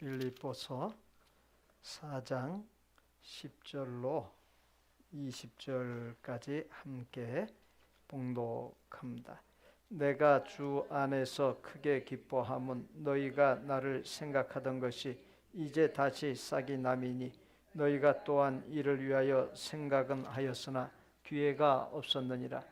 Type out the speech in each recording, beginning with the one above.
빌립보서 4장 10절로 20절까지 함께 봉독합니다. 내가 주 안에서 크게 기뻐함은 너희가 나를 생각하던 것이 이제 다시 싹이 남이니 너희가 또한 이를 위하여 생각은 하였으나 기회가 없었느니라.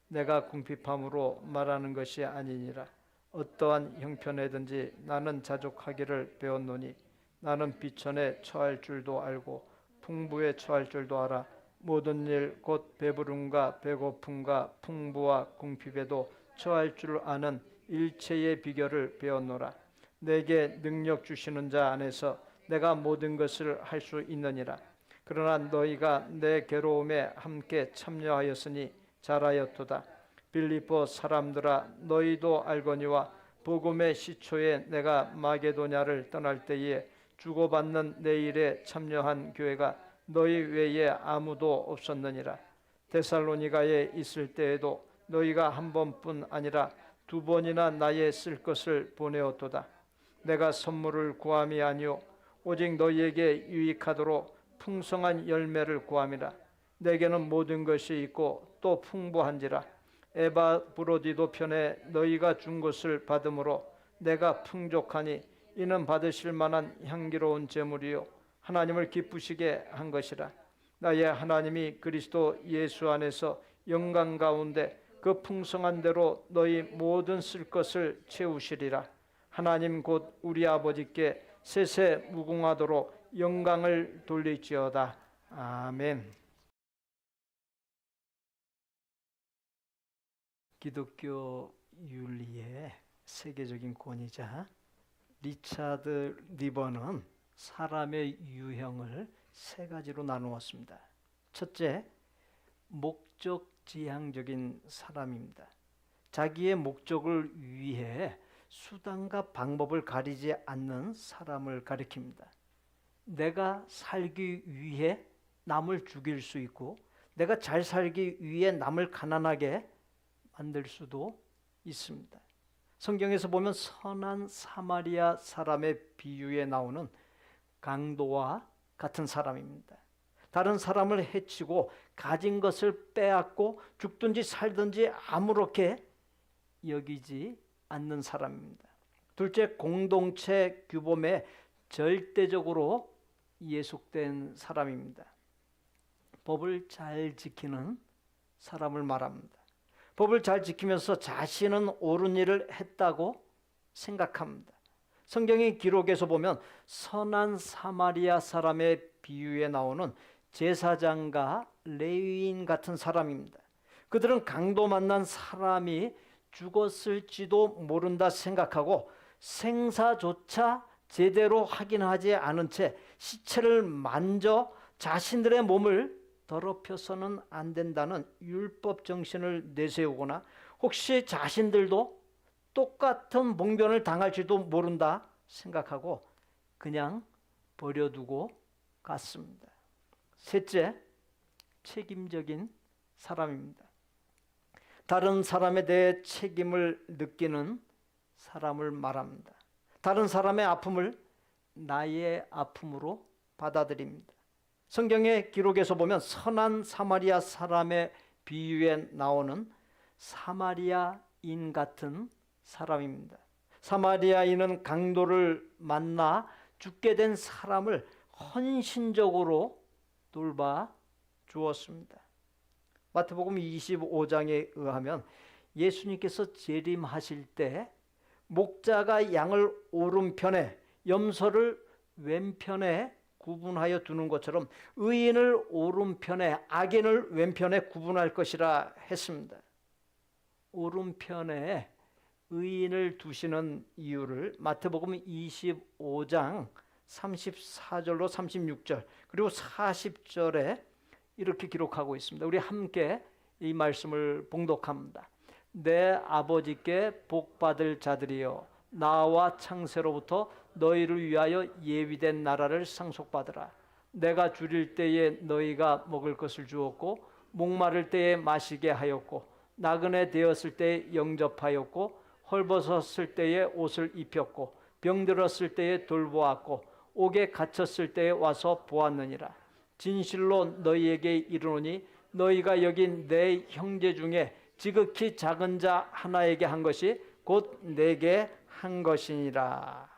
내가 궁핍함으로 말하는 것이 아니니라. 어떠한 형편에든지 나는 자족하기를 배웠노니 나는 비천에 처할 줄도 알고 풍부에 처할 줄도 알아. 모든 일 곧 배부름과 배고픔과 풍부와 궁핍에도 처할 줄 아는 일체의 비결을 배웠노라. 내게 능력 주시는 자 안에서 내가 모든 것을 할 수 있느니라. 그러나 너희가 내 괴로움에 함께 참여하였으니 잘하였도다. 빌립보 사람들아, 너희도 알거니와 복음의 시초에 내가 마게도냐를 떠날 때에 주고받는 내 일에 참여한 교회가 너희 외에 아무도 없었느니라. 데살로니가에 있을 때에도 너희가 한 번뿐 아니라 두 번이나 나의 쓸 것을 보내었도다. 내가 선물을 구함이 아니오 오직 너희에게 유익하도록 풍성한 열매를 구함이라. 내게는 모든 것이 있고 또 풍부한지라. 에바브로디도 편에 너희가 준 것을 받음으로 내가 풍족하니 이는 받으실 만한 향기로운 제물이요 하나님을 기쁘시게 한 것이라. 나의 하나님이 그리스도 예수 안에서 영광 가운데 그 풍성한 대로 너희 모든 쓸 것을 채우시리라. 하나님 곧 우리 아버지께 세세 무궁하도록 영광을 돌릴지어다. 아멘. 기독교 윤리의 세계적인 권위자 리차드 리버는 사람의 유형을 세 가지로 나누었습니다. 첫째, 목적지향적인 사람입니다. 자기의 목적을 위해 수단과 방법을 가리지 않는 사람을 가리킵니다. 내가 살기 위해 남을 죽일 수 있고 내가 잘 살기 위해 남을 가난하게 만들 수도 있습니다. 성경에서 보면 선한 사마리아 사람의 비유에 나오는 강도와 같은 사람입니다. 다른 사람을 해치고 가진 것을 빼앗고 죽든지 살든지 아무렇게 여기지 않는 사람입니다. 둘째, 공동체 규범에 절대적으로 예속된 사람입니다. 법을 잘 지키는 사람을 말합니다. 법을 잘 지키면서 자신은 옳은 일을 했다고 생각합니다. 성경의 기록에서 보면 선한 사마리아 사람의 비유에 나오는 제사장과 레위인 같은 사람입니다. 그들은 강도 만난 사람이 죽었을지도 모른다 생각하고 생사조차 제대로 확인하지 않은 채 시체를 만져 자신들의 몸을 더럽혀서는 안 된다는 율법 정신을 내세우거나 혹시 자신들도 똑같은 봉변을 당할지도 모른다 생각하고 그냥 버려두고 갔습니다. 셋째, 책임적인 사람입니다. 다른 사람에 대해 책임을 느끼는 사람을 말합니다. 다른 사람의 아픔을 나의 아픔으로 받아들입니다. 성경의 기록에서 보면 선한 사마리아 사람의 비유에 나오는 사마리아인 같은 사람입니다. 사마리아인은 강도를 만나 죽게 된 사람을 헌신적으로 돌봐 주었습니다. 마태복음 25장에 의하면 예수님께서 재림하실 때 목자가 양을 오른편에 염소를 왼편에 구분하여 두는 것처럼 의인을 오른편에 악인을 왼편에 구분할 것이라 했습니다. 오른편에 의인을 두시는 이유를 마태복음 25장 34절로 36절 그리고 40절에 이렇게 기록하고 있습니다. 우리 함께 이 말씀을 봉독합니다. 내 아버지께 복받을 자들이여 나와 창세로부터 너희를 위하여 예비된 나라를 상속받으라. 내가 줄일 때에 너희가 먹을 것을 주었고 목마를 때에 마시게 하였고 나그네 되었을 때에 영접하였고 헐벗었을 때에 옷을 입혔고 병들었을 때에 돌보았고 옥에 갇혔을 때에 와서 보았느니라. 진실로 너희에게 이르노니 너희가 여긴 내 형제 중에 지극히 작은 자 하나에게 한 것이 곧 내게 한 것이니라.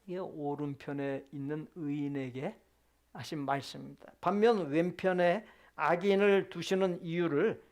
이게 오른편에 있는 의인에게 하신 말씀입니다. 반면 왼편에 악인을 두시는 이유를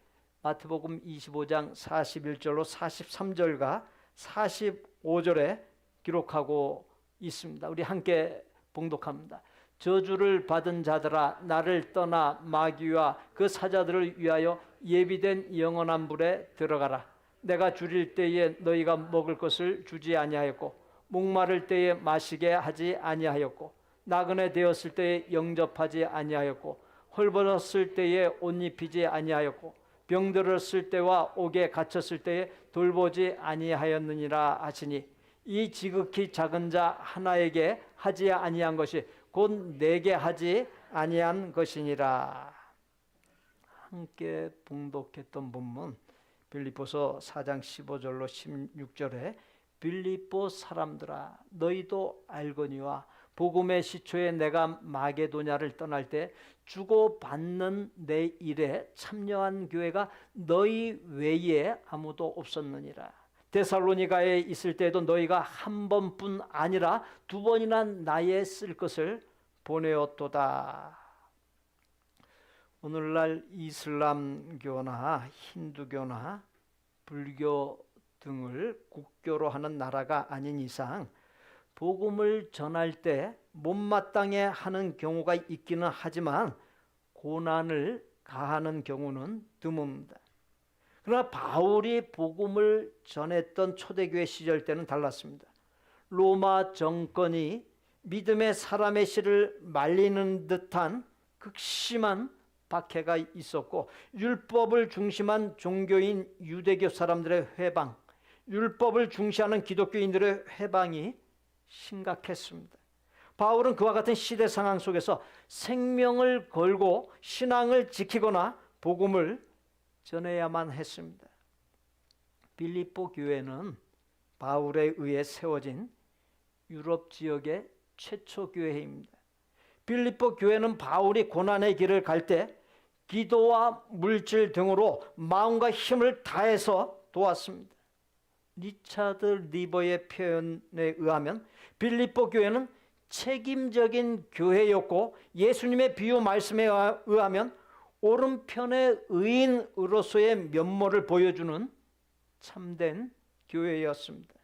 마태복음 25장 41절로 43절과 45절에 기록하고 있습니다. 우리 함께 봉독합니다. 저주를 받은 자들아 나를 떠나 마귀와 그 사자들을 위하여 예비된 영원한 불에 들어가라. 내가 줄일 때에 너희가 먹을 것을 주지 아니하였고 목마를 때에 마시게 하지 아니하였고 나그네 되었을 때에 영접하지 아니하였고 헐벗었을 때에 옷 입히지 아니하였고 병들었을 때와 옥에 갇혔을 때에 돌보지 아니하였느니라 하시니 이 지극히 작은 자 하나에게 하지 아니한 것이 곧 내게 하지 아니한 것이니라. 함께 봉독했던 본문 빌립보서 4장 15절로 16절에 빌립보 사람들아 너희도 알거니와 복음의 시초에 내가 마게도냐를 떠날 때 주고받는 내 일에 참여한 교회가 너희 외에 아무도 없었느니라. 데살로니가에 있을 때에도 너희가 한 번뿐 아니라 두 번이나 나에 쓸 것을 보내었도다. 오늘날 이슬람교나 힌두교나 불교 등을 국교로 하는 나라가 아닌 이상 복음을 전할 때 못마땅해 하는 경우가 있기는 하지만 고난을 가하는 경우는 드뭅니다. 그러나 바울이 복음을 전했던 초대교회 시절 때는 달랐습니다. 로마 정권이 믿음의 사람의 씨를 말리는 듯한 극심한 박해가 있었고 율법을 중심한 종교인 유대교 사람들의 회방, 율법을 중시하는 기독교인들의 회방이 심각했습니다. 바울은 그와 같은 시대 상황 속에서 생명을 걸고 신앙을 지키거나 복음을 전해야만 했습니다. 빌립보 교회는 바울에 의해 세워진 유럽 지역의 최초 교회입니다. 빌립보 교회는 바울이 고난의 길을 갈 때 기도와 물질 등으로 마음과 힘을 다해서 도왔습니다. 리차드 리버의 표현에 의하면 빌립보 교회는 책임적인 교회였고 예수님의 비유 말씀에 의하면 오른편의 의인으로서의 면모를 보여주는 참된 교회였습니다.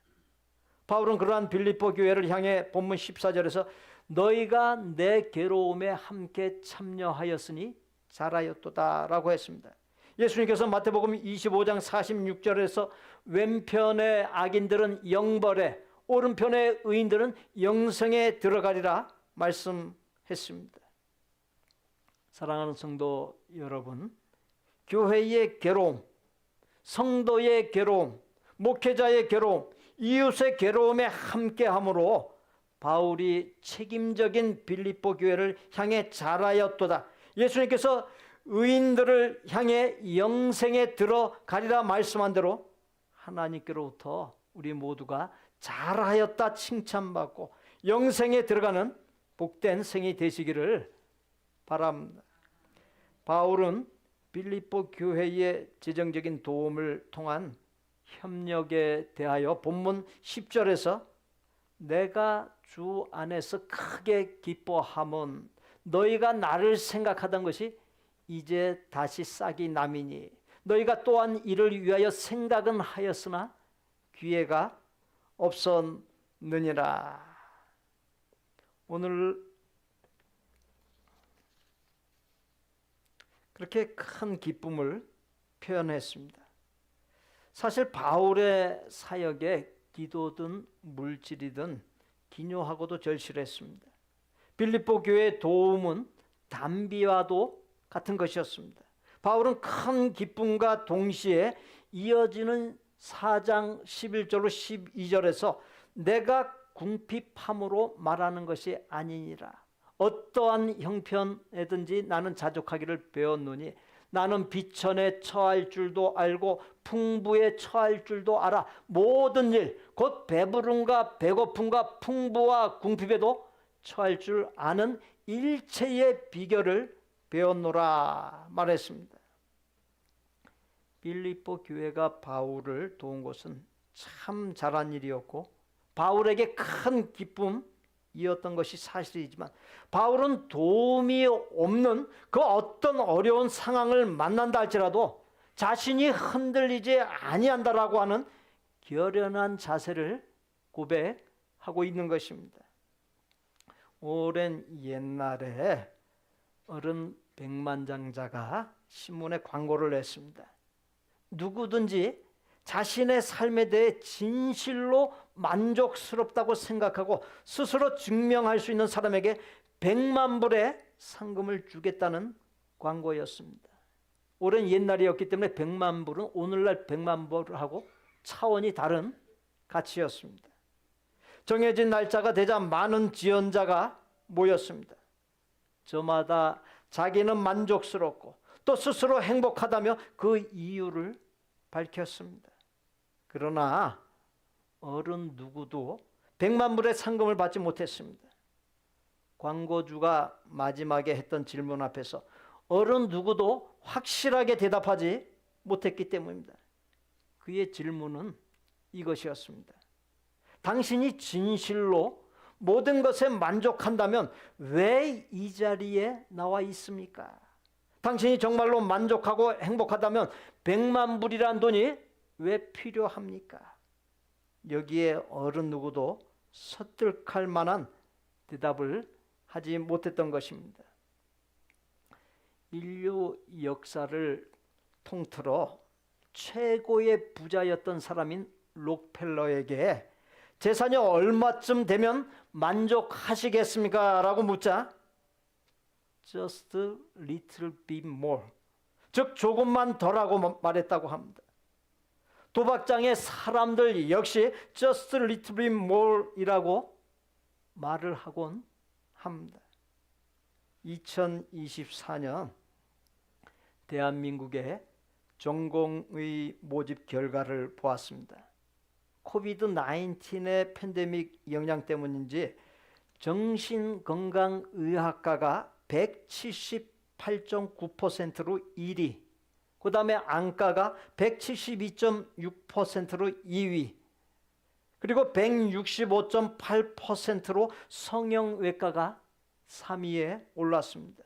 바울은 그러한 빌립보 교회를 향해 본문 14절에서 너희가 내 괴로움에 함께 참여하였으니 잘하였도다 라고 했습니다. 예수님께서 마태복음 25장 46절에서 왼편의 악인들은 영벌에 오른편의 의인들은 영생에 들어가리라 말씀했습니다. 사랑하는 성도 여러분, 교회의 괴로움, 성도의 괴로움, 목회자의 괴로움, 이웃의 괴로움에 함께함으로 바울이 책임적인 빌립보 교회를 향해 잘하였도다. 예수님께서 의인들을 향해 영생에 들어가리라 말씀한 대로 하나님께로부터 우리 모두가 잘하였다 칭찬받고 영생에 들어가는 복된 생이 되시기를 바랍니다. 바울은 빌립보 교회의 재정적인 도움을 통한 협력에 대하여 본문 10절에서 내가 주 안에서 크게 기뻐함은 너희가 나를 생각하던 것이 이제 다시 싹이 남이니 너희가 또한 이를 위하여 생각은 하였으나 기회가 없었느니라. 오늘 그렇게 큰 기쁨을 표현했습니다. 사실 바울의 사역에 기도든 물질이든 기묘하고도 절실했습니다. 빌립보 교회의 도움은 단비와도 같은 것이었습니다. 바울은 큰 기쁨과 동시에 이어지는 4장 11절로 12절에서 내가 궁핍함으로 말하는 것이 아니니라. 어떠한 형편에든지 나는 자족하기를 배웠노니 나는 비천에 처할 줄도 알고 풍부에 처할 줄도 알아. 모든 일 곧 배부름과 배고픔과 풍부와 궁핍에도 처할 줄 아는 일체의 비결을 배웠노라 말했습니다. 빌립보 교회가 바울을 도운 것은 참 잘한 일이었고 바울에게 큰 기쁨이었던 것이 사실이지만 바울은 도움이 없는 그 어떤 어려운 상황을 만난다 할지라도 자신이 흔들리지 아니한다라고 하는 결연한 자세를 고백하고 있는 것입니다. 오랜 옛날에 어른 백만장자가 신문에 광고를 냈습니다. 누구든지 자신의 삶에 대해 진실로 만족스럽다고 생각하고 스스로 증명할 수 있는 사람에게 100만 불의 상금을 주겠다는 광고였습니다. 오랜 옛날이었기 때문에 100만 불은 오늘날 100만 불하고 차원이 다른 가치였습니다. 정해진 날짜가 되자 많은 지원자가 모였습니다. 저마다 자기는 만족스럽고 또 스스로 행복하다며 그 이유를 밝혔습니다. 그러나 어른 누구도 100만 불의 상금을 받지 못했습니다. 광고주가 마지막에 했던 질문 앞에서 어른 누구도 확실하게 대답하지 못했기 때문입니다. 그의 질문은 이것이었습니다. 당신이 진실로 모든 것에 만족한다면 왜 이 자리에 나와 있습니까? 당신이 정말로 만족하고 행복하다면 100만 불이란 돈이 왜 필요합니까? 여기에 어른 누구도 설득할 만한 대답을 하지 못했던 것입니다. 인류 역사를 통틀어 최고의 부자였던 사람인 록펠러에게 재산이 얼마쯤 되면 만족하시겠습니까? 라고 묻자 just a little bit more, 즉 조금만 더라고 말했다고 합니다. 도박장의 사람들 역시 just a little bit more 이라고 말을 하곤 합니다. 2024년 대한민국의 전공의 모집 결과를 보았습니다. 코비드 19의 팬데믹 영향 때문인지 정신건강의학과가 178.9%로 1위, 그 다음에 안과가 172.6%로 2위, 그리고 165.8%로 성형외과가 3위에 올랐습니다.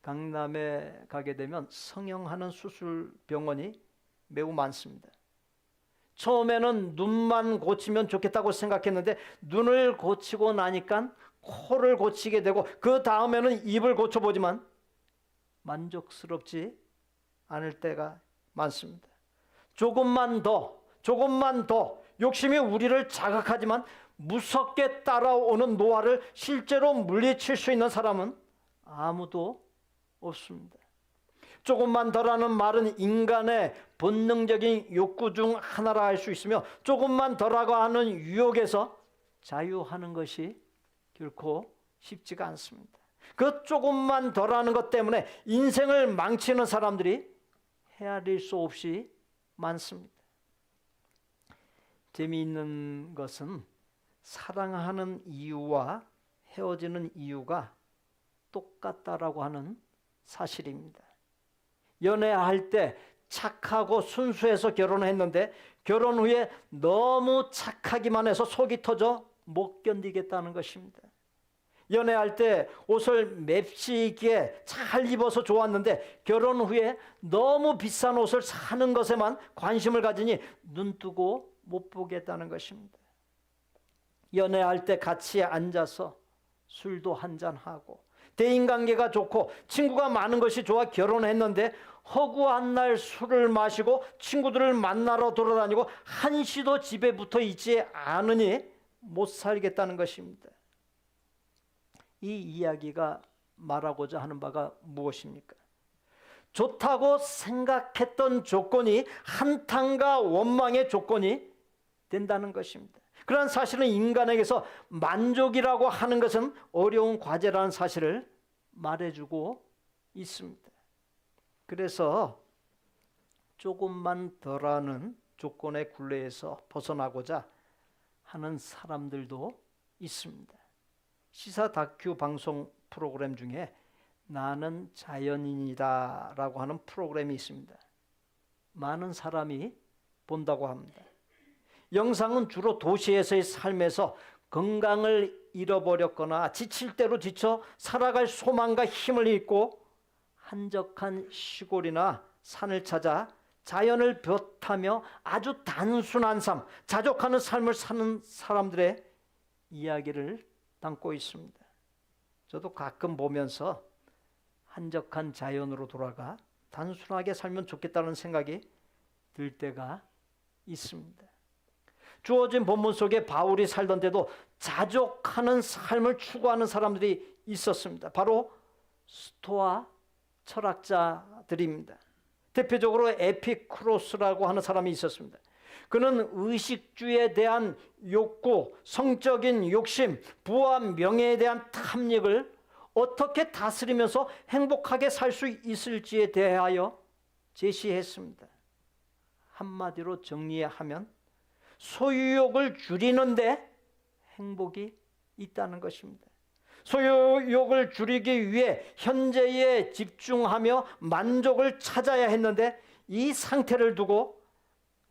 강남에 가게 되면 성형하는 수술병원이 매우 많습니다. 처음에는 눈만 고치면 좋겠다고 생각했는데 눈을 고치고 나니까 코를 고치게 되고 그 다음에는 입을 고쳐보지만 만족스럽지 않을 때가 많습니다. 조금만 더 욕심이 우리를 자극하지만 무섭게 따라오는 노화를 실제로 물리칠 수 있는 사람은 아무도 없습니다. 조금만 더라는 말은 인간의 본능적인 욕구 중 하나라 할 수 있으며 조금만 더라고 하는 유혹에서 자유하는 것이 결코 쉽지가 않습니다. 그 조금만 더라는 것 때문에 인생을 망치는 사람들이 헤아릴 수 없이 많습니다. 재미있는 것은 사랑하는 이유와 헤어지는 이유가 똑같다라고 하는 사실입니다. 연애할 때 착하고 순수해서 결혼했는데 결혼 후에 너무 착하기만 해서 속이 터져 못 견디겠다는 것입니다. 연애할 때 옷을 맵시 있게 잘 입어서 좋았는데 결혼 후에 너무 비싼 옷을 사는 것에만 관심을 가지니 눈 뜨고 못 보겠다는 것입니다. 연애할 때 같이 앉아서 술도 한잔하고 대인관계가 좋고 친구가 많은 것이 좋아 결혼했는데 허구한 날 술을 마시고 친구들을 만나러 돌아다니고 한시도 집에 붙어 있지 않으니 못 살겠다는 것입니다. 이 이야기가 말하고자 하는 바가 무엇입니까? 좋다고 생각했던 조건이 한탄과 원망의 조건이 된다는 것입니다. 그러한 사실은 인간에게서 만족이라고 하는 것은 어려운 과제라는 사실을 말해주고 있습니다. 그래서 조금만 더라는 조건의 굴레에서 벗어나고자 하는 사람들도 있습니다. 시사 다큐 방송 프로그램 중에 나는 자연인이다 라고 하는 프로그램이 있습니다. 많은 사람이 본다고 합니다. 영상은 주로 도시에서의 삶에서 건강을 잃어버렸거나 지칠 대로 지쳐 살아갈 소망과 힘을 잃고 한적한 시골이나 산을 찾아 자연을 볕타며 아주 단순한 삶, 자족하는 삶을 사는 사람들의 이야기를 담고 있습니다. 저도 가끔 보면서 한적한 자연으로 돌아가 단순하게 살면 좋겠다는 생각이 들 때가 있습니다. 주어진 본문 속에 바울이 살던 때도 자족하는 삶을 추구하는 사람들이 있었습니다. 바로 스토아 철학자들입니다. 대표적으로 에피쿠로스라고 하는 사람이 있었습니다. 그는 의식주에 대한 욕구, 성적인 욕심, 부와 명예에 대한 탐닉을 어떻게 다스리면서 행복하게 살 수 있을지에 대하여 제시했습니다. 한마디로 정리하면 소유욕을 줄이는데 행복이 있다는 것입니다. 소유욕을 줄이기 위해 현재에 집중하며 만족을 찾아야 했는데 이 상태를 두고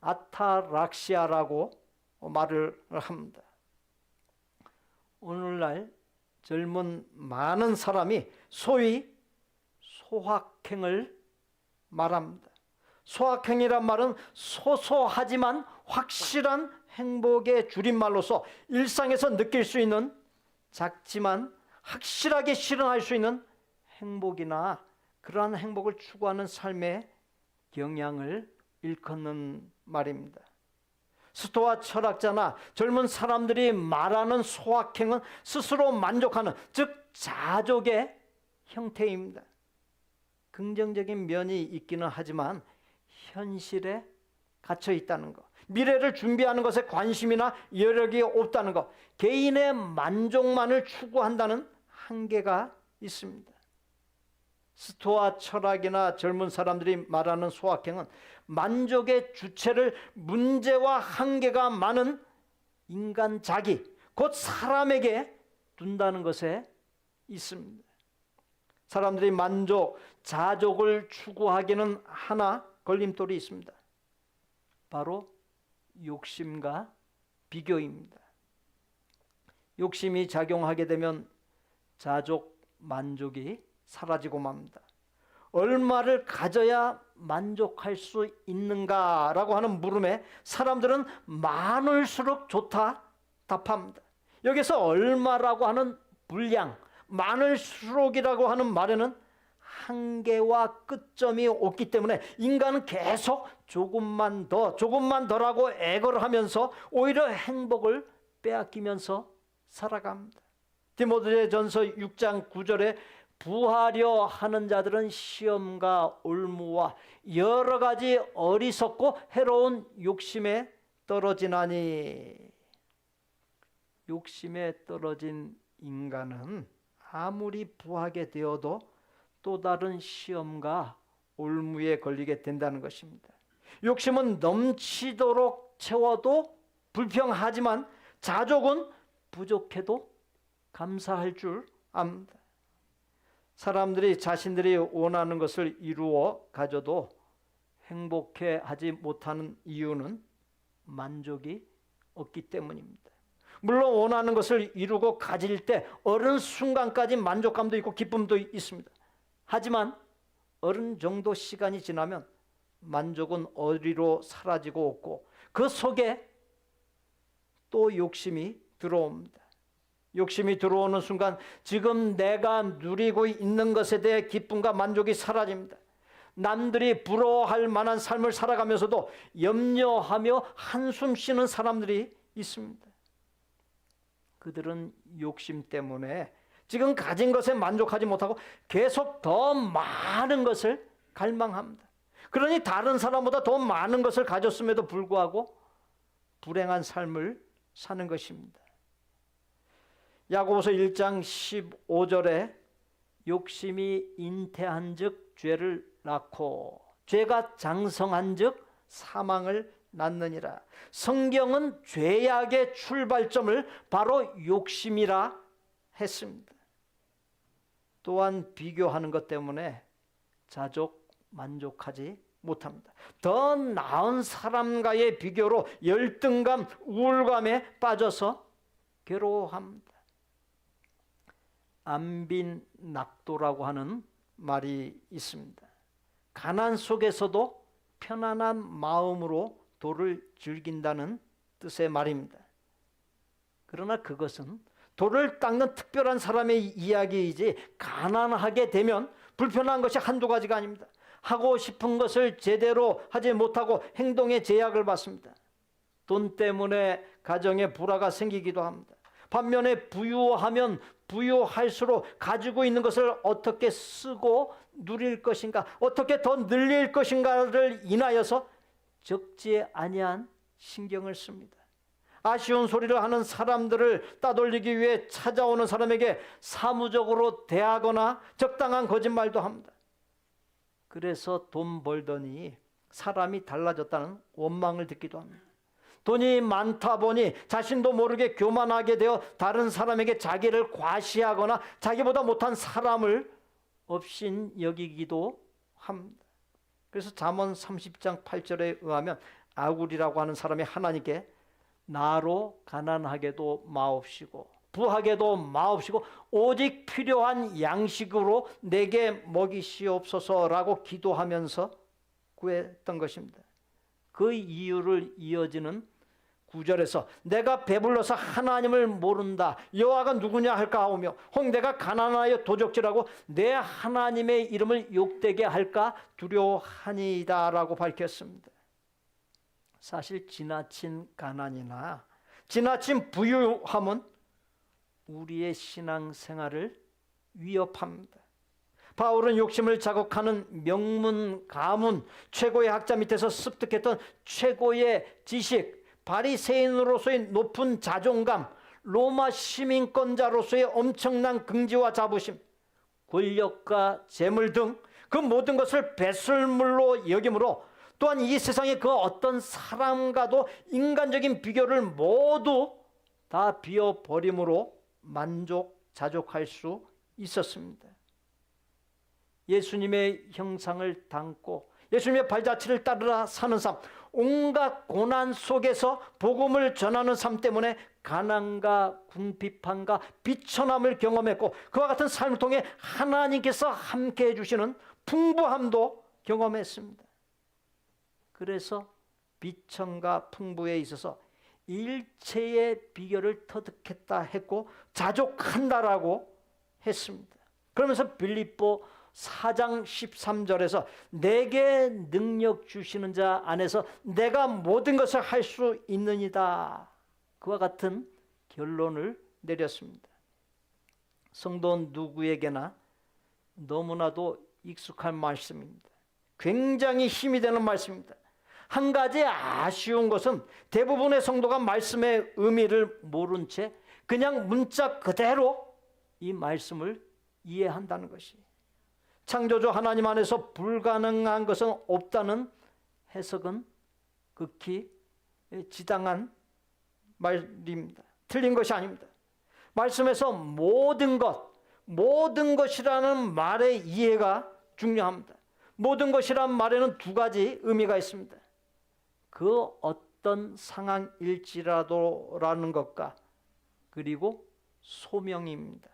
아타락시아라고 말을 합니다. 오늘날 젊은 많은 사람이 소위 소확행을 말합니다. 소확행이란 말은 소소하지만 확실한 행복의 줄임말로서 일상에서 느낄 수 있는 작지만 확실하게 실현할 수 있는 행복이나 그러한 행복을 추구하는 삶의 경향을 일컫는 말입니다. 스토아 철학자나 젊은 사람들이 말하는 소확행은 스스로 만족하는, 즉 자족의 형태입니다. 긍정적인 면이 있기는 하지만 현실에 갇혀 있다는 것, 미래를 준비하는 것에 관심이나 여력이 없다는 것, 개인의 만족만을 추구한다는 한계가 있습니다. 스토아 철학이나 젊은 사람들이 말하는 소확행은 만족의 주체를 문제와 한계가 많은 인간 자기, 곧 사람에게 둔다는 것에 있습니다. 사람들이 만족, 자족을 추구하기는 하나 걸림돌이 있습니다. 바로 욕심과 비교입니다. 욕심이 작용하게 되면 자족, 만족이 사라지고 맙니다. 얼마를 가져야 만족할 수 있는가라고 하는 물음에 사람들은 많을수록 좋다 답합니다. 여기서 얼마라고 하는 분량, 많을수록이라고 하는 말에는 한계와 끝점이 없기 때문에 인간은 계속 조금만 더라고 애걸 하면서 오히려 행복을 빼앗기면서 살아갑니다. 디모데전서 6장 9절에 부하려 하는 자들은 시험과 올무와 여러 가지 어리석고 해로운 욕심에 떨어지나니. 욕심에 떨어진 인간은 아무리 부하게 되어도 또 다른 시험과 올무에 걸리게 된다는 것입니다. 욕심은 넘치도록 채워도 불평하지만 자족은 부족해도 감사할 줄 압니다. 사람들이 자신들이 원하는 것을 이루어 가져도 행복해 하지 못하는 이유는 만족이 없기 때문입니다. 물론 원하는 것을 이루고 가질 때 어느 순간까지 만족감도 있고 기쁨도 있습니다. 하지만 어느 정도 시간이 지나면 만족은 어디로 사라지고 없고 그 속에 또 욕심이 들어옵니다. 욕심이 들어오는 순간 지금 내가 누리고 있는 것에 대해 기쁨과 만족이 사라집니다. 남들이 부러워할 만한 삶을 살아가면서도 염려하며 한숨 쉬는 사람들이 있습니다. 그들은 욕심 때문에 지금 가진 것에 만족하지 못하고 계속 더 많은 것을 갈망합니다. 그러니 다른 사람보다 더 많은 것을 가졌음에도 불구하고 불행한 삶을 사는 것입니다. 야고보서 1장 15절에 욕심이 잉태한즉 죄를 낳고 죄가 장성한즉 사망을 낳느니라. 성경은 죄악의 출발점을 바로 욕심이라 했습니다. 또한 비교하는 것 때문에 만족하지 못합니다. 더 나은 사람과의 비교로 열등감, 우울감에 빠져서 괴로워합니다. 안빈낙도라고 하는 말이 있습니다. 가난 속에서도 편안한 마음으로 도를 즐긴다는 뜻의 말입니다. 그러나 그것은 도를 닦는 특별한 사람의 이야기이지 가난하게 되면 불편한 것이 한두 가지가 아닙니다. 하고 싶은 것을 제대로 하지 못하고 행동에 제약을 받습니다. 돈 때문에 가정에 불화가 생기기도 합니다. 반면에 부유하면 부유할수록 가지고 있는 것을 어떻게 쓰고 누릴 것인가, 어떻게 더 늘릴 것인가를 인하여서 적지 아니한 신경을 씁니다. 아쉬운 소리를 하는 사람들을 따돌리기 위해 찾아오는 사람에게 사무적으로 대하거나 적당한 거짓말도 합니다. 그래서 돈 벌더니 사람이 달라졌다는 원망을 듣기도 합니다. 돈이 많다 보니 자신도 모르게 교만하게 되어 다른 사람에게 자기를 과시하거나 자기보다 못한 사람을 업신여기기도 합니다. 그래서 잠언 30장 8절에 의하면 아굴이라고 하는 사람이 하나님께 나로 가난하게도 마옵시고 부하게도 마옵시고 오직 필요한 양식으로 내게 먹이시옵소서라고 기도하면서 구했던 것입니다. 그 이유를 이어지는 9절에서 내가 배불러서 하나님을 모른다 여호와가 누구냐 할까 하오며 혹 내가 가난하여 도적질하고 내 하나님의 이름을 욕되게 할까 두려워하니이다 라고 밝혔습니다. 사실 지나친 가난이나 지나친 부유함은 우리의 신앙생활을 위협합니다. 바울은 욕심을 자극하는 명문, 가문, 최고의 학자 밑에서 습득했던 최고의 지식, 바리새인으로서의 높은 자존감, 로마 시민권자로서의 엄청난 긍지와 자부심, 권력과 재물 등 그 모든 것을 배설물로 여김으로 또한 이 세상의 그 어떤 사람과도 인간적인 비교를 모두 다 비워버림으로 자족할 수 있었습니다. 예수님의 형상을 담고 예수님의 발자취를 따르라 사는 삶, 온갖 고난 속에서 복음을 전하는 삶 때문에 가난과 궁핍함과 비천함을 경험했고 그와 같은 삶을 통해 하나님께서 함께 해주시는 풍부함도 경험했습니다. 그래서 비천과 풍부에 있어서 일체의 비결을 터득했다 했고 자족한다라고 했습니다. 그러면서 빌립보 4장 13절에서 내게 능력 주시는 자 안에서 내가 모든 것을 할 수 있느니라 그와 같은 결론을 내렸습니다. 성도 누구에게나 너무나도 익숙한 말씀입니다. 굉장히 힘이 되는 말씀입니다. 한 가지 아쉬운 것은 대부분의 성도가 말씀의 의미를 모른 채 그냥 문자 그대로 이 말씀을 이해한다는 것이, 창조주 하나님 안에서 불가능한 것은 없다는 해석은 극히 지당한 말입니다. 틀린 것이 아닙니다. 말씀에서 모든 것이라는 말의 이해가 중요합니다. 모든 것이란 말에는 두 가지 의미가 있습니다. 그 어떤 상황일지라도라는 것과 그리고 소명입니다.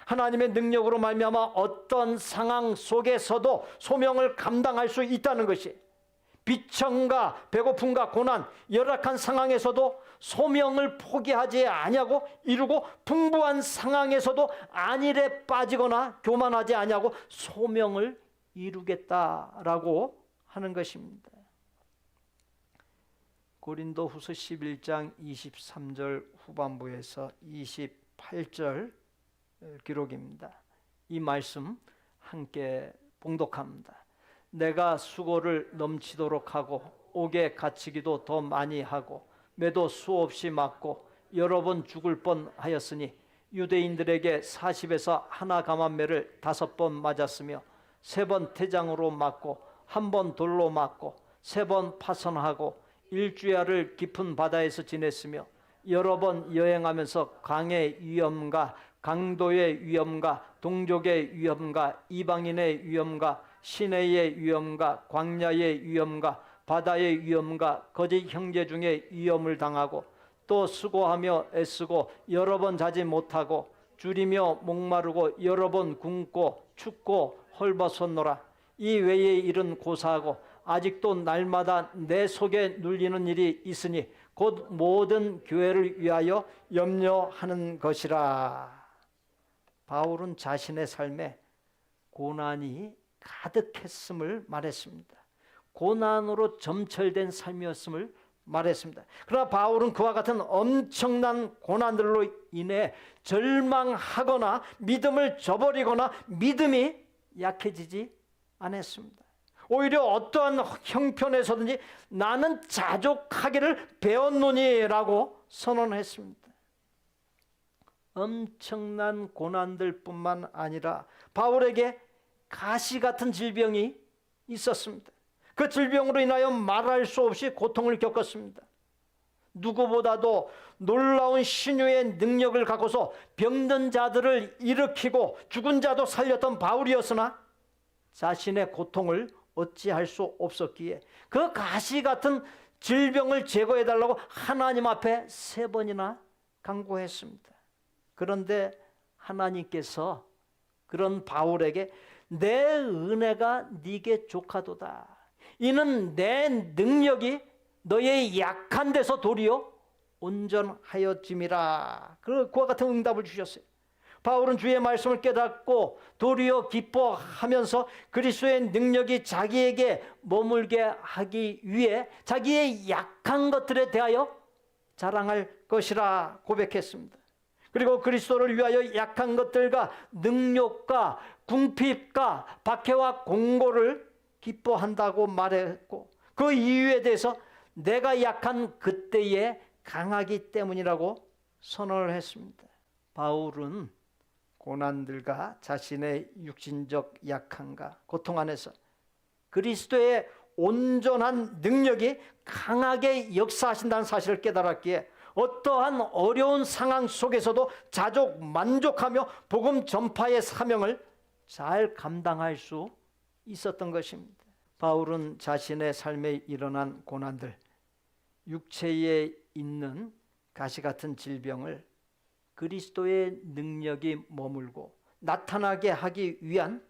하나님의 능력으로 말미암아 어떤 상황 속에서도 소명을 감당할 수 있다는 것이, 비천과 배고픔과 고난, 열악한 상황에서도 소명을 포기하지 아니하고 이루고 풍부한 상황에서도 안일에 빠지거나 교만하지 아니하고 소명을 이루겠다라고 하는 것입니다. 고린도후서 11장 23절 후반부에서 28절 기록입니다. 이 말씀 함께 봉독합니다. 내가 수고를 넘치도록 하고 옥에 갇히기도 더 많이 하고 매도 수없이 맞고 여러 번 죽을 뻔하였으니 유대인들에게 40에서 하나 감한매를 5번 맞았으며 3번 태장으로 맞고 1번 돌로 맞고 3번 파선하고 일주야를 깊은 바다에서 지냈으며 여러 번 여행하면서 강의 위험과 강도의 위험과 동족의 위험과 이방인의 위험과 시내의 위험과 광야의 위험과 바다의 위험과 거짓 형제 중에 위험을 당하고 또 수고하며 애쓰고 여러 번 자지 못하고 줄이며 목마르고 여러 번 굶고 춥고 헐벗었노라. 이 외의 일은 고사하고 아직도 날마다 내 속에 눌리는 일이 있으니 곧 모든 교회를 위하여 염려하는 것이라. 바울은 자신의 삶에 고난이 가득했음을 말했습니다. 고난으로 점철된 삶이었음을 말했습니다. 그러나 바울은 그와 같은 엄청난 고난들로 인해 절망하거나 믿음을 저버리거나 믿음이 약해지지 않았습니다. 오히려 어떠한 형편에서든지 나는 자족하기를 배웠노니라고 선언했습니다. 엄청난 고난들뿐만 아니라 바울에게 가시 같은 질병이 있었습니다. 그 질병으로 인하여 말할 수 없이 고통을 겪었습니다. 누구보다도 놀라운 신유의 능력을 갖고서 병든 자들을 일으키고 죽은 자도 살렸던 바울이었으나 자신의 고통을 어찌할 수 없었기에 그 가시 같은 질병을 제거해달라고 하나님 앞에 3번이나 간구했습니다. 그런데 하나님께서 그런 바울에게 내 은혜가 네게 족하도다. 이는 내 능력이 너의 약한 데서 도리어 온전하여짐이라. 그와 같은 응답을 주셨어요. 바울은 주의 말씀을 깨닫고 도리어 기뻐하면서 그리스도의 능력이 자기에게 머물게 하기 위해 자기의 약한 것들에 대하여 자랑할 것이라 고백했습니다. 그리고 그리스도를 위하여 약한 것들과 능력과 궁핍과 박해와 공고를 기뻐한다고 말했고 그 이유에 대해서 내가 약한 그때에 강하기 때문이라고 선언을 했습니다. 바울은 고난들과 자신의 육신적 약함과 고통 안에서 그리스도의 온전한 능력이 강하게 역사하신다는 사실을 깨달았기에 어떠한 어려운 상황 속에서도 자족 만족하며 복음 전파의 사명을 잘 감당할 수 있었던 것입니다. 바울은 자신의 삶에 일어난 고난들, 육체에 있는 가시 같은 질병을 그리스도의 능력이 머물고 나타나게 하기 위한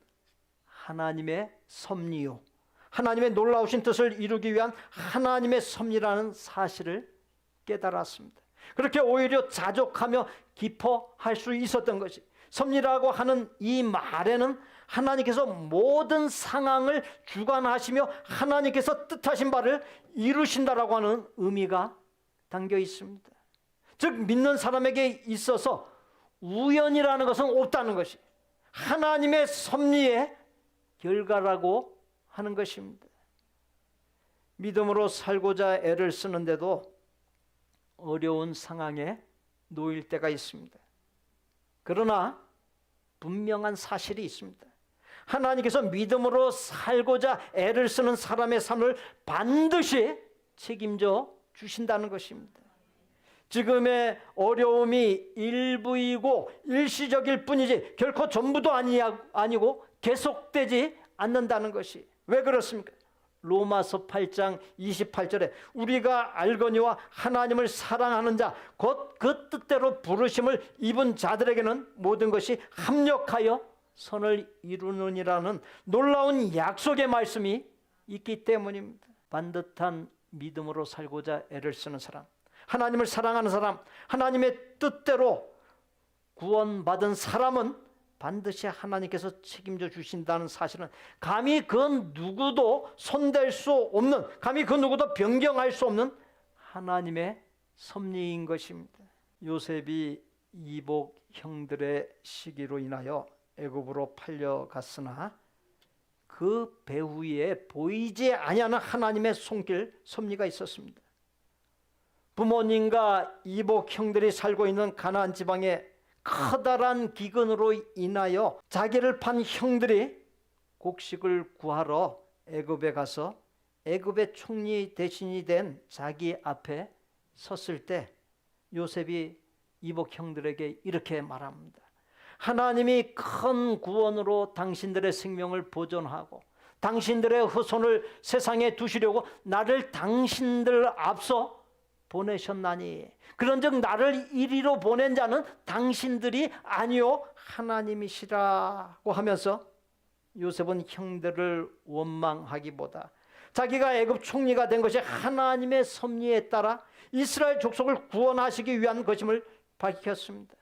하나님의 섭리요, 하나님의 놀라우신 뜻을 이루기 위한 하나님의 섭리라는 사실을 깨달았습니다. 그렇게 오히려 자족하며 기뻐할 수 있었던 것이, 섭리라고 하는 이 말에는 하나님께서 모든 상황을 주관하시며 하나님께서 뜻하신 바를 이루신다라고 하는 의미가 담겨 있습니다. 즉 믿는 사람에게 있어서 우연이라는 것은 없다는 것이 하나님의 섭리의 결과라고 하는 것입니다. 믿음으로 살고자 애를 쓰는데도 어려운 상황에 놓일 때가 있습니다. 그러나 분명한 사실이 있습니다. 하나님께서 믿음으로 살고자 애를 쓰는 사람의 삶을 반드시 책임져 주신다는 것입니다. 지금의 어려움이 일부이고 일시적일 뿐이지 결코 전부도 아니고 계속되지 않는다는 것이 왜 그렇습니까? 로마서 8장 28절에 우리가 알거니와 하나님을 사랑하는 자 곧 그 뜻대로 부르심을 입은 자들에게는 모든 것이 합력하여 선을 이루느니라는 놀라운 약속의 말씀이 있기 때문입니다. 반듯한 믿음으로 살고자 애를 쓰는 사람, 하나님을 사랑하는 사람, 하나님의 뜻대로 구원받은 사람은 반드시 하나님께서 책임져 주신다는 사실은 감히 그 누구도 손댈 수 없는, 감히 그 누구도 변경할 수 없는 하나님의 섭리인 것입니다. 요셉이 이복 형들의 시기로 인하여 애굽으로 팔려갔으나 그 배후에 보이지 아니하는 하나님의 손길, 섭리가 있었습니다. 부모님과 이복 형들이 살고 있는 가나안 지방에 커다란 기근으로 인하여 자기를 판 형들이 곡식을 구하러 애굽에 가서 애굽의 총리 대신이 된 자기 앞에 섰을 때 요셉이 이복 형들에게 이렇게 말합니다. 하나님이 큰 구원으로 당신들의 생명을 보존하고 당신들의 후손을 세상에 두시려고 나를 당신들 앞서 보내셨나니 그런즉 나를 이리로 보낸 자는 당신들이 아니요 하나님이시라고 하면서 요셉은 형들을 원망하기보다 자기가 애굽 총리가 된 것이 하나님의 섭리에 따라 이스라엘 족속을 구원하시기 위한 것임을 밝혔습니다.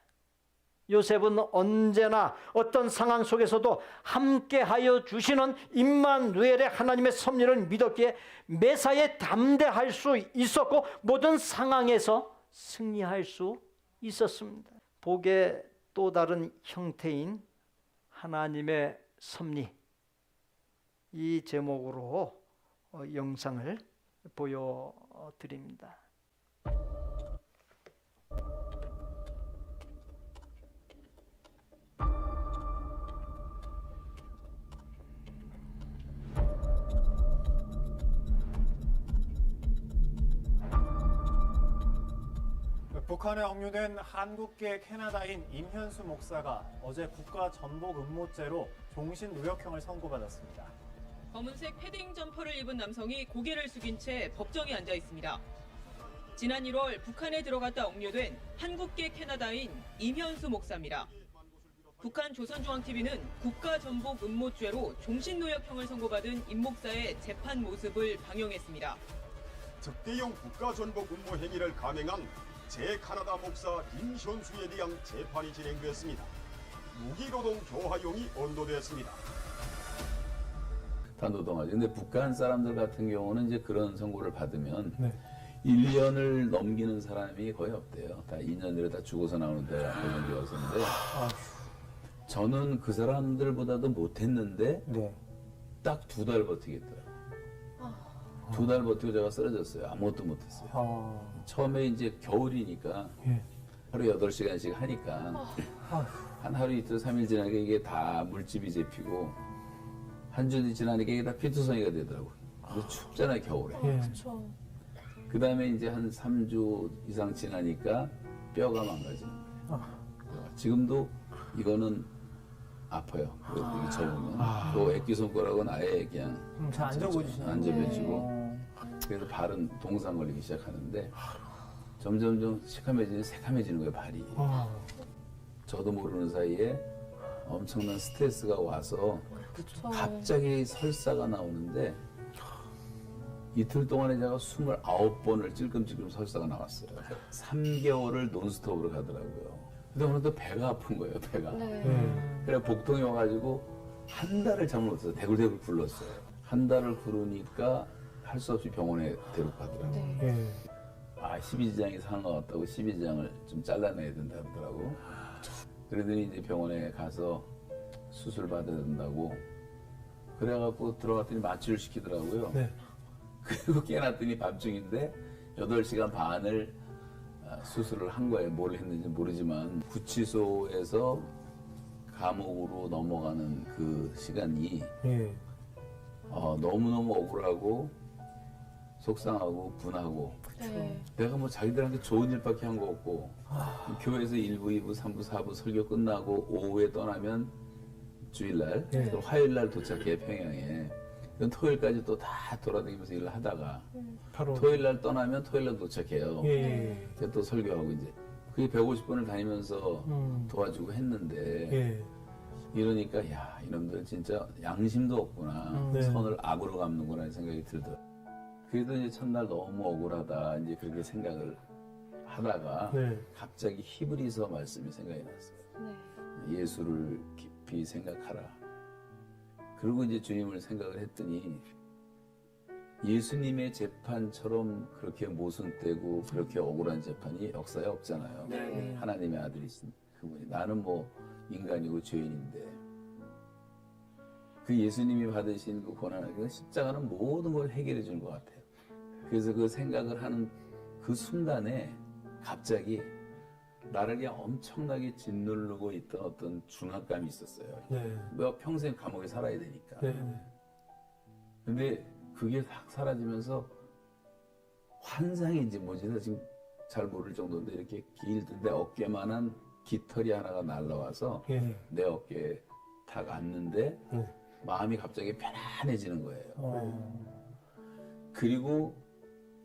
요셉은 언제나 어떤 상황 속에서도 함께하여 주시는 임마누엘의 하나님의 섭리를 믿었기에 매사에 담대할 수 있었고 모든 상황에서 승리할 수 있었습니다. 복의 또 다른 형태인 하나님의 섭리, 이 제목으로 영상을 보여드립니다. 북한에 억류된 한국계 캐나다인 임현수 목사가 어제 국가 전복 음모죄로 종신 무역형을 선고받았습니다. 검은색 패딩 점퍼를 입은 남성이 고개를 숙인 채 법정에 앉아 있습니다. 지난 1월 북한에 들어갔다 억류된 한국계 캐나다인 임현수 목사입니다. 북한 조선중앙TV는 국가 전복 음모죄로 종신노역형을 선고받은 임 목사의 재판 모습을 방영했습니다. 특대형 국가전복 음모 행위를 감행한 제 카나다 목사 임현수에 대한 재판이 진행되었습니다. 무기노동 교화용이 언도되었습니다. 다 노동하죠. 근데 북한 사람들 같은 경우는 이제 그런 선고를 받으면 1년을 넘기는 사람이 거의 없대요. 다 2년 내로 다 죽어서 나오는데 되었었는데 저는 그 사람들보다도 못했는데 딱 2달 버티겠더라고요. 2달 버티고 제가 쓰러졌어요. 아무것도 못했어요. 처음에 이제 겨울이니까 하루 8시간씩 하니까 한 하루 이틀 3일 지나니까 이게 다 물집이 잡히고 한 주 지나니까 이게 다 피투성이가 되더라고요. 근데 춥잖아요, 겨울에. 그 다음에 이제 한 3주 이상 지나니까 뼈가 망가지는 거예요. 지금도 이거는 아파요. 이거 접으면. 또 액기손가락은 아예 그냥 잘 안 접어주시네요. 안 접어지고. 그래서 발은 동상 걸리기 시작하는데 점점 좀 새카매지는 거예요, 발이. 저도 모르는 사이에 엄청난 스트레스가 와서 갑자기 설사가 나오는데 이틀 동안에 제가 29번을 찔끔찔끔 설사가 나왔어요. 3개월을 논스톱으로 가더라고요. 근데 오늘도 배가 아픈 거예요, 배가. 그래 복통이 와가지고 한 달을 잠을 못 잤어요. 대굴대굴 굴렀어요. 한 달을 굴으니까 할 수 없이 병원에 데려가더라고요. 12지장이 상한 것 같다고 12지장을 좀 잘라내야 된다 하더라고. 그러더니 이제 병원에 가서 수술 받아야 된다고 그래갖고 들어갔더니 마취를 시키더라고요. 그리고 깨놨더니 밤중인데 8시간 반을 수술을 한 거예요. 뭘 했는지 모르지만 구치소에서 감옥으로 넘어가는 그 시간이 너무너무 억울하고 속상하고 분하고 내가 뭐 자기들한테 좋은 일밖에 한 거 없고 교회에서 1부, 2부, 3부, 4부 설교 끝나고 오후에 떠나면 주일날 또 화요일날 도착해 평양에 그럼 토요일까지 또 다 돌아다니면서 일을 하다가 토요일날 떠나면 토요일날 도착해요. 또 설교하고 이제 그게 150번을 다니면서 도와주고 했는데 이러니까 야 이놈들 진짜 양심도 없구나 선을 악으로 갚는구나 생각이 들더라고요. 그래도 이제 첫날 너무 억울하다 이제 그렇게 생각을 하다가 갑자기 히브리서 말씀이 생각이 났어요. 예수를 깊이 생각하라. 그리고 이제 주님을 생각을 했더니 예수님의 재판처럼 그렇게 모순되고 그렇게 억울한 재판이 역사에 없잖아요. 하나님의 아들이신 그분이. 나는 뭐 인간이고 죄인인데 그 예수님이 받으신 그 고난, 그 십자가는 모든 걸 해결해 주는 것 같아요. 그래서 그 생각을 하는 그 순간에 갑자기 나를 그냥 엄청나게 짓누르고 있던 어떤 중압감이 있었어요. 뭐 평생 감옥에 살아야 되니까. 근데 그게 딱 사라지면서 환상인지 뭔지 지금 잘 모를 정도인데 이렇게 길던데 어깨만한 깃털이 하나가 날라와서 예. 내 어깨에 딱 앉는데 마음이 갑자기 편안해지는 거예요. 그리고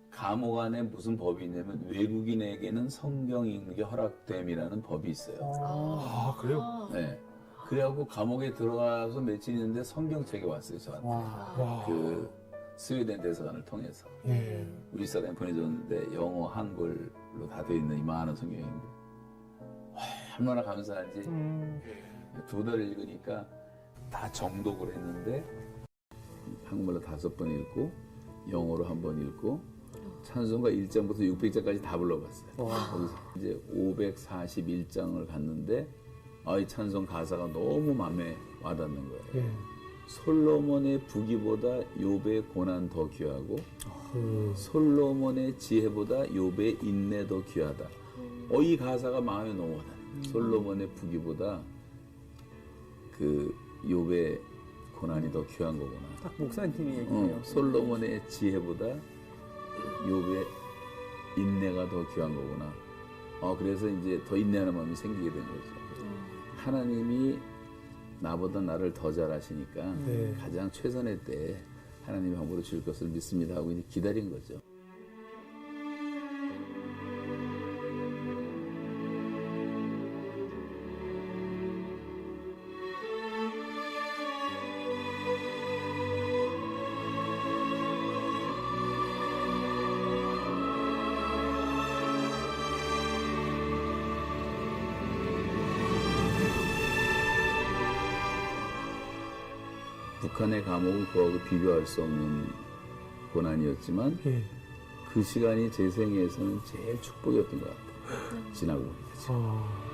감옥 안에 무슨 법이 있냐면 외국인에게는 성경 읽는 허락됨이라는 법이 있어요. 아, 그래요? 네. 그래갖고 감옥에 들어가서 며칠 있는데 성경책이 왔어요, 저한테. 와. 그 스웨덴 대사관을 통해서. 예. 우리 사람이 보내줬는데 영어, 한글로 다 되어 있는 이 많은 성경인데 와, 얼마나 감사한지 2달을 읽으니까 다 정독을 했는데 한글로 5번 읽고 영어로 1번 읽고 찬송가 1장부터 600장까지 다 불러봤어요. 거기서 이제 541장을 갔는데 이 찬송 가사가 너무 마음에 와닿는 거예요. 예. 솔로몬의 부귀보다 욥의 고난 더 귀하고 솔로몬의 지혜보다 욥의 인내 더 귀하다. 이 가사가 마음에 너무 와닿아요. 솔로몬의 부귀보다 그 욥의 고난이 더 귀한 거구나. 딱 목사님이 얘기해요. 솔로몬의 지혜보다 욥의 인내가 더 귀한 거구나. 그래서 이제 더 인내하는 마음이 생기게 된 거죠. 하나님이 나보다 나를 더 잘 아시니까 네. 가장 최선의 때 하나님이 함부로 줄 것을 믿습니다 하고 이제 기다린 거죠. 북한의 감옥은 그하고 비교할 수 없는 고난이었지만 예. 그 시간이 제 생애에서는 제일 축복이었던 것 같아요. 지나고 보니까.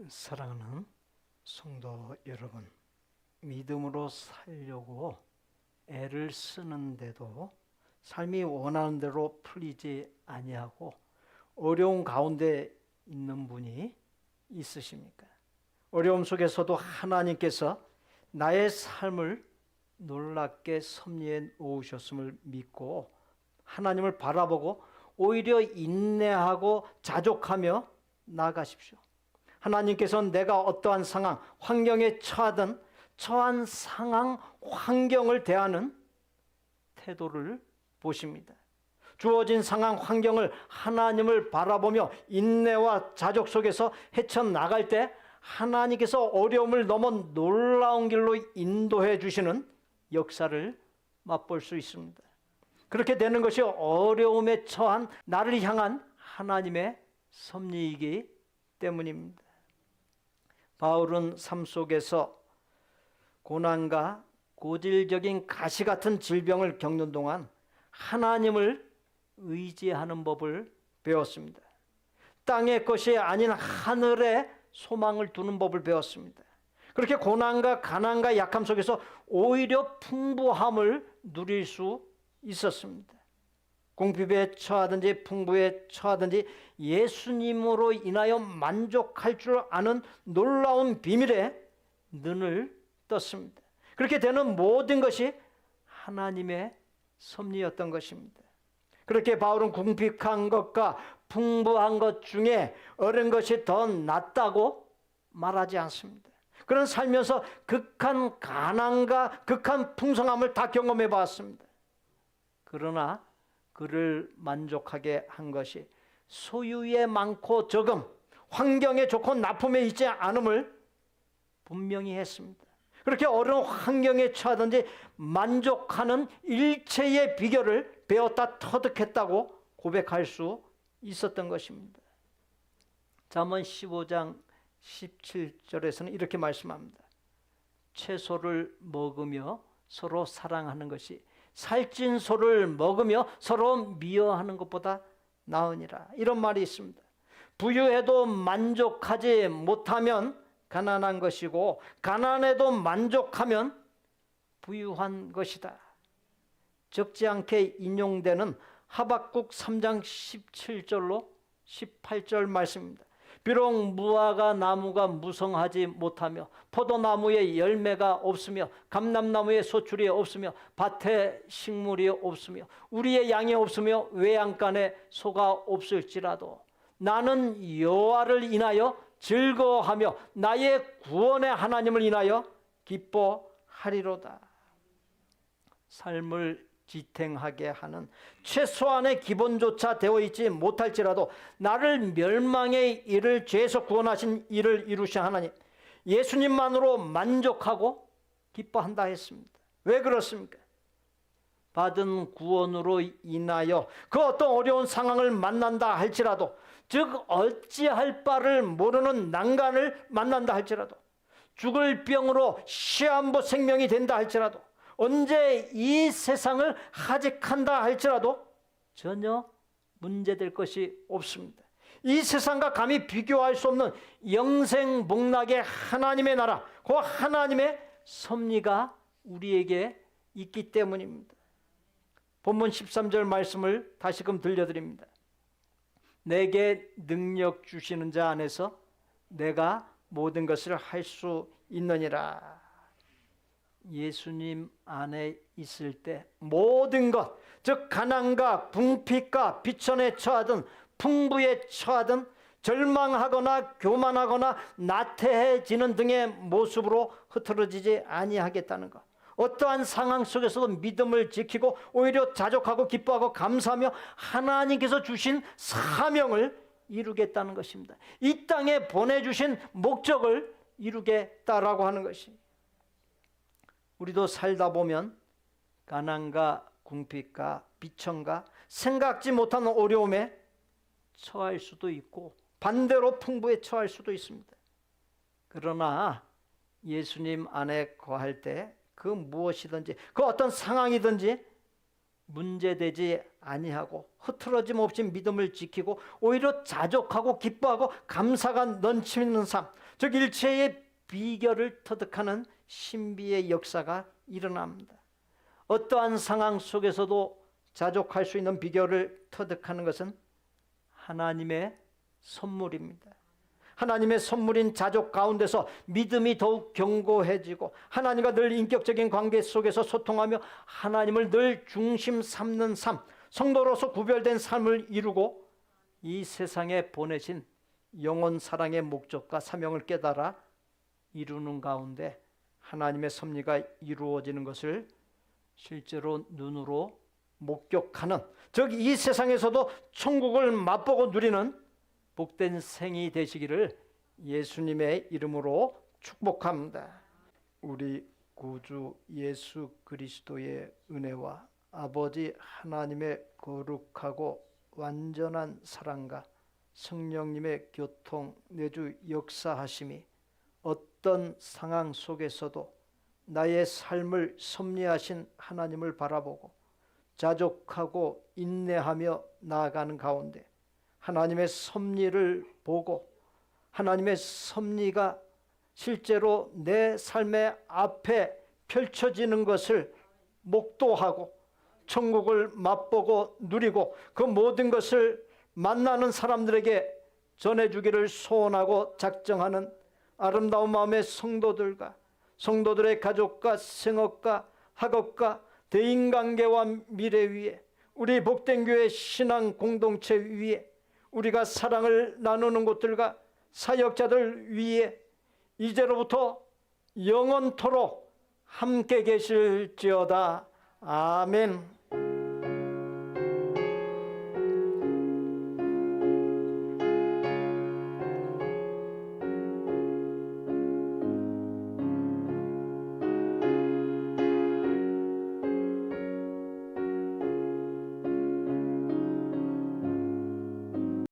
사랑하는 성도 여러분, 믿음으로 살려고 애를 쓰는데도 삶이 원하는 대로 풀리지 아니하고 어려운 가운데 있는 분이 있으십니까? 어려움 속에서도 하나님께서 나의 삶을 놀랍게 섭리해 놓으셨음을 믿고 하나님을 바라보고 오히려 인내하고 자족하며 나아가십시오. 하나님께서는 내가 어떠한 상황, 환경에 처한 상황, 환경을 대하는 태도를 보십니다. 주어진 상황, 환경을 하나님을 바라보며 인내와 자족 속에서 헤쳐나갈 때 하나님께서 어려움을 넘어 놀라운 길로 인도해 주시는 역사를 맛볼 수 있습니다. 그렇게 되는 것이 어려움에 처한 나를 향한 하나님의 섭리이기 때문입니다. 바울은 삶 속에서 고난과 고질적인 가시 같은 질병을 겪는 동안 하나님을 의지하는 법을 배웠습니다. 땅의 것이 아닌 하늘에 소망을 두는 법을 배웠습니다. 그렇게 고난과 가난과 약함 속에서 오히려 풍부함을 누릴 수 있었습니다. 궁핍에 처하든지 풍부에 처하든지 예수님으로 인하여 만족할 줄 아는 놀라운 비밀에 눈을 떴습니다. 그렇게 되는 모든 것이 하나님의 섭리였던 것입니다. 그렇게 바울은 궁핍한 것과 풍부한 것 중에 어려운 것이 더 낫다고 말하지 않습니다. 그는 살면서 극한 가난과 극한 풍성함을 다 경험해 봤습니다. 그러나 그를 만족하게 한 것이 소유에 많고 적음, 환경에 좋고 나쁨에 있지 않음을 분명히 했습니다. 그렇게 어려운 환경에 처하든지 만족하는 일체의 비결을 배웠다 터득했다고 고백할 수 있었던 것입니다. 잠언 15장 17절에서는 이렇게 말씀합니다. 채소를 먹으며 서로 사랑하는 것이 살찐 소를 먹으며 서로 미워하는 것보다 나으니라. 이런 말이 있습니다. 부유해도 만족하지 못하면 가난한 것이고 가난해도 만족하면 부유한 것이다. 적지 않게 인용되는 하박국 3장 17절로 18절 말씀입니다. 비록 무화과 나무가 무성하지 못하며 포도나무에 열매가 없으며 감람나무에 소출이 없으며 밭에 식물이 없으며 우리의 양이 없으며 외양간에 소가 없을지라도 나는 여호와를 인하여 즐거워하며 나의 구원의 하나님을 인하여 기뻐하리로다. 삶을 지탱하게 하는 최소한의 기본조차 되어 있지 못할지라도 나를 멸망의 이를 죄에서 구원하신 이를 이루신 하나님, 예수님만으로 만족하고 기뻐한다 했습니다. 왜 그렇습니까? 받은 구원으로 인하여 그 어떤 어려운 상황을 만난다 할지라도, 즉 어찌할 바를 모르는 난간을 만난다 할지라도, 죽을 병으로 시한부 생명이 된다 할지라도, 언제 이 세상을 하직한다 할지라도 전혀 문제될 것이 없습니다. 이 세상과 감히 비교할 수 없는 영생복락의 하나님의 나라, 그 하나님의 섭리가 우리에게 있기 때문입니다. 본문 13절 말씀을 다시금 들려드립니다. 내게 능력 주시는 자 안에서 내가 모든 것을 할 수 있느니라. 예수님 안에 있을 때 모든 것, 즉 가난과 궁핍과 비천에 처하든 풍부에 처하든 절망하거나 교만하거나 나태해지는 등의 모습으로 흐트러지지 아니하겠다는 것, 어떠한 상황 속에서도 믿음을 지키고 오히려 자족하고 기뻐하고 감사하며 하나님께서 주신 사명을 이루겠다는 것입니다. 이 땅에 보내주신 목적을 이루겠다라고 하는 것입니다. 우리도 살다 보면 가난과 궁핍과 비천과 생각지 못한 어려움에 처할 수도 있고 반대로 풍부에 처할 수도 있습니다. 그러나 예수님 안에 거할 때 그 무엇이든지 그 어떤 상황이든지 문제되지 아니하고 흐트러짐 없이 믿음을 지키고 오히려 자족하고 기뻐하고 감사가 넘치는 삶, 즉 일체의 비결을 터득하는 신비의 역사가 일어납니다. 어떠한 상황 속에서도 자족할 수 있는 비결을 터득하는 것은 하나님의 선물입니다. 하나님의 선물인 자족 가운데서 믿음이 더욱 견고해지고 하나님과 늘 인격적인 관계 속에서 소통하며 하나님을 늘 중심 삼는 삶, 성도로서 구별된 삶을 이루고 이 세상에 보내신 영원 사랑의 목적과 사명을 깨달아 이루는 가운데 하나님의 섭리가 이루어지는 것을 실제로 눈으로 목격하는, 즉 이 세상에서도 천국을 맛보고 누리는 복된 생이 되시기를 예수님의 이름으로 축복합니다. 우리 구주 예수 그리스도의 은혜와 아버지 하나님의 거룩하고 완전한 사랑과 성령님의 교통 내주 역사하심이 어떤 상황 속에서도 나의 삶을 섭리하신 하나님을 바라보고 자족하고 인내하며 나아가는 가운데 하나님의 섭리를 보고 하나님의 섭리가 실제로 내 삶의 앞에 펼쳐지는 것을 목도하고 천국을 맛보고 누리고 그 모든 것을 만나는 사람들에게 전해주기를 소원하고 작정하는 아름다운 마음의 성도들과 성도들의 가족과 생업과 학업과 대인관계와 미래 위에 우리 복된 교회 신앙 공동체 위에 우리가 사랑을 나누는 곳들과 사역자들 위에 이제로부터 영원토록 함께 계실지어다. 아멘.